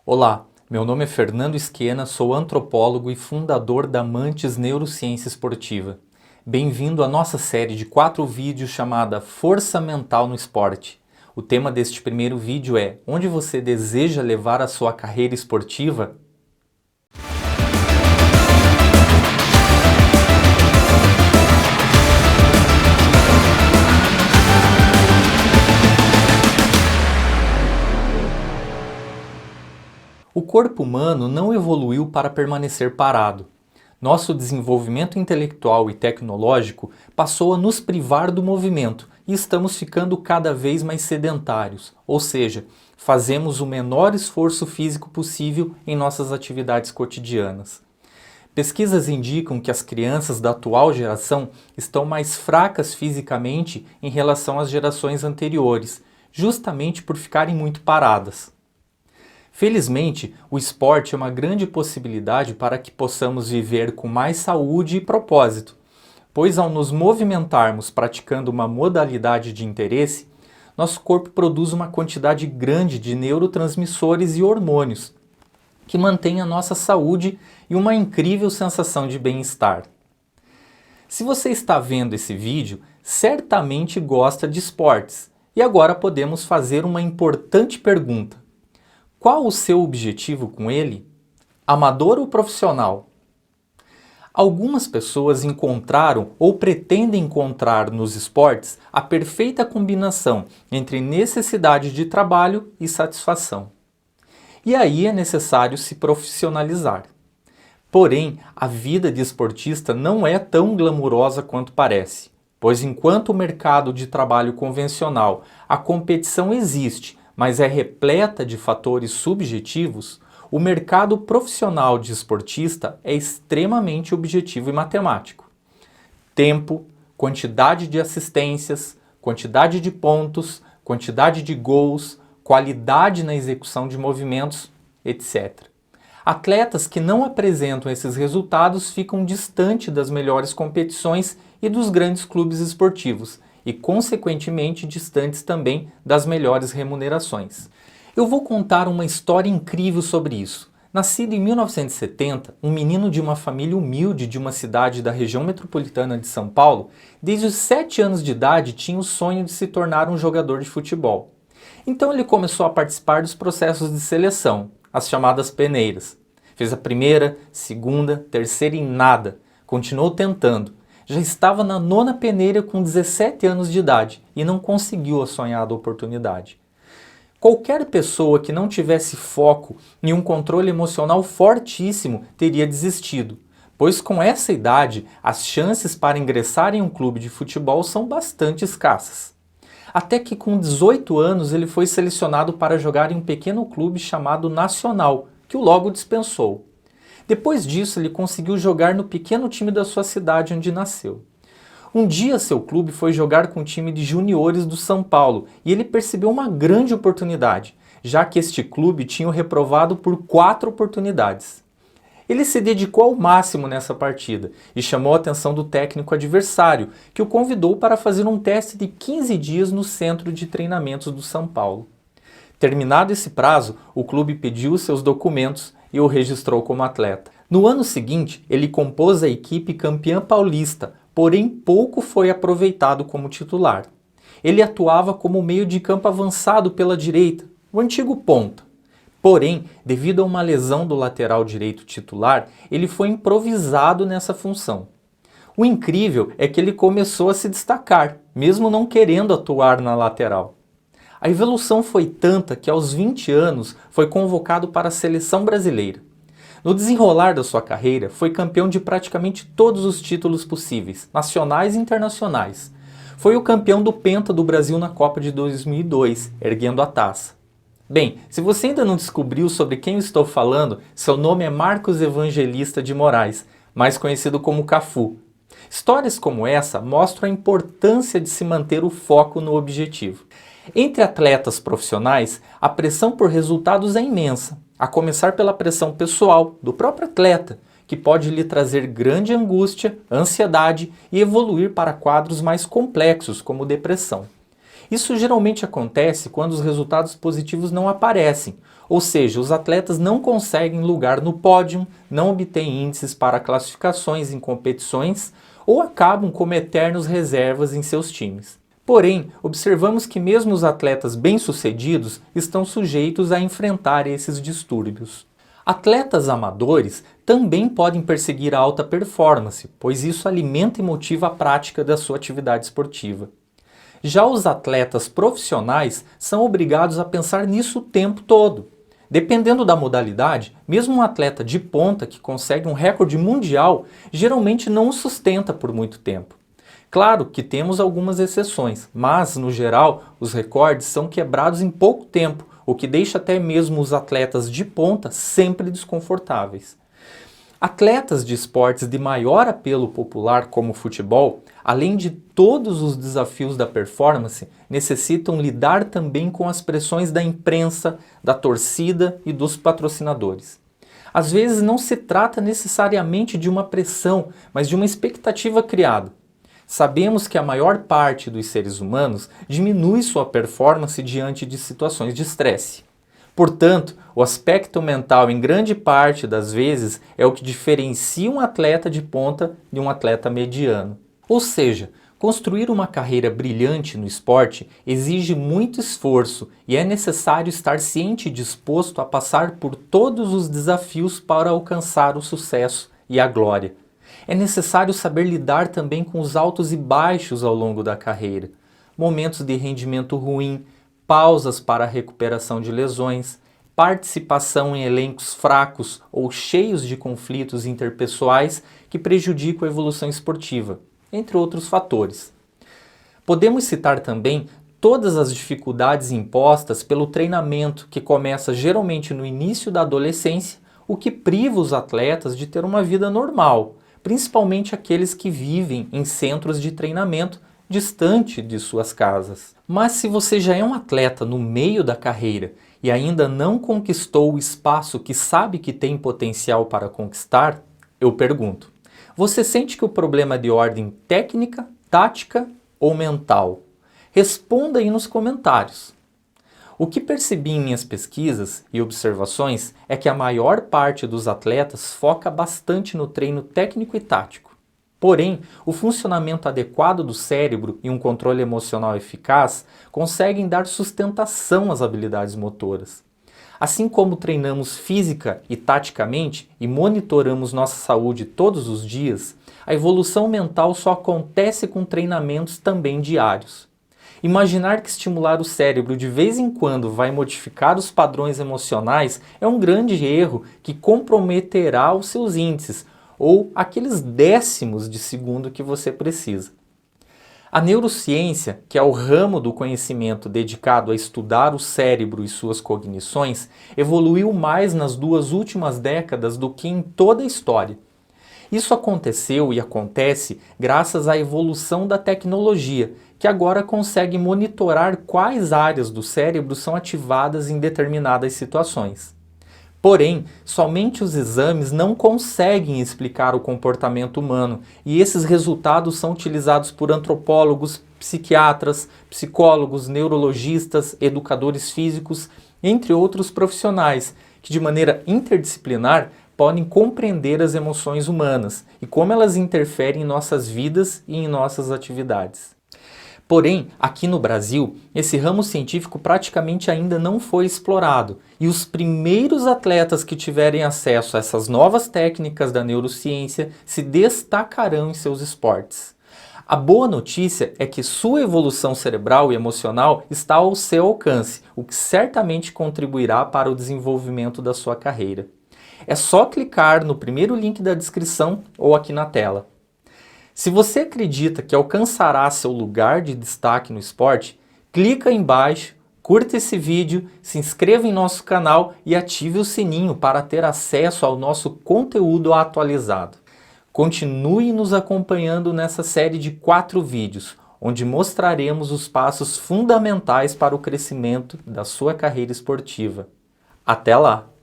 Olá, meu nome é Fernando Esquena, sou antropólogo e fundador da Mantis Neurociência Esportiva. Bem-vindo à nossa série de 4 vídeos chamada Força Mental no Esporte. O tema deste primeiro vídeo é: onde você deseja levar a sua carreira esportiva? O corpo humano não evoluiu para permanecer parado. Nosso desenvolvimento intelectual e tecnológico passou a nos privar do movimento e estamos ficando cada vez mais sedentários, ou seja, fazemos o menor esforço físico possível em nossas atividades cotidianas. Pesquisas indicam que as crianças da atual geração estão mais fracas fisicamente em relação às gerações anteriores, justamente por ficarem muito paradas. Felizmente, o esporte é uma grande possibilidade para que possamos viver com mais saúde e propósito, pois ao nos movimentarmos praticando uma modalidade de interesse, nosso corpo produz uma quantidade grande de neurotransmissores e hormônios, que mantém a nossa saúde e uma incrível sensação de bem-estar. Se você está vendo esse vídeo, certamente gosta de esportes, e agora podemos fazer uma importante pergunta. Qual o seu objetivo com ele? Amador ou profissional? Algumas pessoas encontraram ou pretendem encontrar nos esportes a perfeita combinação entre necessidade de trabalho e satisfação. E aí é necessário se profissionalizar. Porém, a vida de esportista não é tão glamurosa quanto parece, pois enquanto o mercado de trabalho convencional, a competição existe, mas é repleta de fatores subjetivos, o mercado profissional de esportista é extremamente objetivo e matemático. Tempo, quantidade de assistências, quantidade de pontos, quantidade de gols, qualidade na execução de movimentos, etc. Atletas que não apresentam esses resultados ficam distantes das melhores competições e dos grandes clubes esportivos, e, consequentemente, distantes também das melhores remunerações. Eu vou contar uma história incrível sobre isso. Nascido em 1970, um menino de uma família humilde de uma cidade da região metropolitana de São Paulo, desde os 7 anos de idade tinha o sonho de se tornar um jogador de futebol. Então ele começou a participar dos processos de seleção, as chamadas peneiras. Fez a primeira, segunda, terceira e nada. Continuou tentando. Já estava na 9ª peneira com 17 anos de idade e não conseguiu a sonhada oportunidade. Qualquer pessoa que não tivesse foco e um controle emocional fortíssimo teria desistido, pois com essa idade as chances para ingressar em um clube de futebol são bastante escassas. Até que com 18 anos ele foi selecionado para jogar em um pequeno clube chamado Nacional, que o logo dispensou. Depois disso, ele conseguiu jogar no pequeno time da sua cidade onde nasceu. Um dia, seu clube foi jogar com o time de juniores do São Paulo e ele percebeu uma grande oportunidade, já que este clube tinha o reprovado por 4 oportunidades. Ele se dedicou ao máximo nessa partida e chamou a atenção do técnico adversário, que o convidou para fazer um teste de 15 dias no centro de treinamentos do São Paulo. Terminado esse prazo, o clube pediu seus documentos e o registrou como atleta. No ano seguinte, ele compôs a equipe campeã paulista, porém pouco foi aproveitado como titular. Ele atuava como meio de campo avançado pela direita, o antigo ponta. Porém, devido a uma lesão do lateral direito titular, ele foi improvisado nessa função. O incrível é que ele começou a se destacar, mesmo não querendo atuar na lateral. A evolução foi tanta que aos 20 anos foi convocado para a seleção brasileira. No desenrolar da sua carreira, foi campeão de praticamente todos os títulos possíveis, nacionais e internacionais. Foi o campeão do Penta do Brasil na Copa de 2002, erguendo a taça. Bem, se você ainda não descobriu sobre quem eu estou falando, seu nome é Marcos Evangelista de Moraes, mais conhecido como Cafu. Histórias como essa mostram a importância de se manter o foco no objetivo. Entre atletas profissionais, a pressão por resultados é imensa, a começar pela pressão pessoal do próprio atleta, que pode lhe trazer grande angústia, ansiedade e evoluir para quadros mais complexos, como depressão. Isso geralmente acontece quando os resultados positivos não aparecem, Ou seja, os atletas não conseguem lugar no pódio, não obtêm índices para classificações em competições ou acabam como eternos reservas em seus times. Porém, observamos que mesmo os atletas bem-sucedidos estão sujeitos a enfrentar esses distúrbios. Atletas amadores também podem perseguir a alta performance, pois isso alimenta e motiva a prática da sua atividade esportiva. Já os atletas profissionais são obrigados a pensar nisso o tempo todo. Dependendo da modalidade, mesmo um atleta de ponta que consegue um recorde mundial geralmente não o sustenta por muito tempo. Claro que temos algumas exceções, mas, no geral, os recordes são quebrados em pouco tempo, o que deixa até mesmo os atletas de ponta sempre desconfortáveis. Atletas de esportes de maior apelo popular, como o futebol, além de todos os desafios da performance, necessitam lidar também com as pressões da imprensa, da torcida e dos patrocinadores. Às vezes não se trata necessariamente de uma pressão, mas de uma expectativa criada. Sabemos que a maior parte dos seres humanos diminui sua performance diante de situações de estresse. Portanto, o aspecto mental, em grande parte das vezes, é o que diferencia um atleta de ponta de um atleta mediano. Ou seja, construir uma carreira brilhante no esporte exige muito esforço e é necessário estar ciente e disposto a passar por todos os desafios para alcançar o sucesso e a glória. É necessário saber lidar também com os altos e baixos ao longo da carreira, momentos de rendimento ruim, pausas para a recuperação de lesões, participação em elencos fracos ou cheios de conflitos interpessoais que prejudicam a evolução esportiva, entre outros fatores. Podemos citar também todas as dificuldades impostas pelo treinamento, que começa geralmente no início da adolescência, o que priva os atletas de ter uma vida normal, principalmente aqueles que vivem em centros de treinamento distante de suas casas. Mas se você já é um atleta no meio da carreira e ainda não conquistou o espaço que sabe que tem potencial para conquistar, eu pergunto: você sente que o problema é de ordem técnica, tática ou mental? Responda aí nos comentários. O que percebi em minhas pesquisas e observações é que a maior parte dos atletas foca bastante no treino técnico e tático. Porém, o funcionamento adequado do cérebro e um controle emocional eficaz conseguem dar sustentação às habilidades motoras. Assim como treinamos física e taticamente e monitoramos nossa saúde todos os dias, a evolução mental só acontece com treinamentos também diários. Imaginar que estimular o cérebro de vez em quando vai modificar os padrões emocionais é um grande erro que comprometerá os seus índices ou aqueles décimos de segundo que você precisa. A neurociência, que é o ramo do conhecimento dedicado a estudar o cérebro e suas cognições, evoluiu mais nas 2 últimas décadas do que em toda a história. Isso aconteceu e acontece graças à evolução da tecnologia, que agora consegue monitorar quais áreas do cérebro são ativadas em determinadas situações. Porém, somente os exames não conseguem explicar o comportamento humano, e esses resultados são utilizados por antropólogos, psiquiatras, psicólogos, neurologistas, educadores físicos, entre outros profissionais, que de maneira interdisciplinar podem compreender as emoções humanas e como elas interferem em nossas vidas e em nossas atividades. Porém, aqui no Brasil, esse ramo científico praticamente ainda não foi explorado, e os primeiros atletas que tiverem acesso a essas novas técnicas da neurociência se destacarão em seus esportes. A boa notícia é que sua evolução cerebral e emocional está ao seu alcance, o que certamente contribuirá para o desenvolvimento da sua carreira. É só clicar no primeiro link da descrição ou aqui na tela. Se você acredita que alcançará seu lugar de destaque no esporte, clica aí embaixo, curta esse vídeo, se inscreva em nosso canal e ative o sininho para ter acesso ao nosso conteúdo atualizado. Continue nos acompanhando nessa série de 4 vídeos, onde mostraremos os passos fundamentais para o crescimento da sua carreira esportiva. Até lá!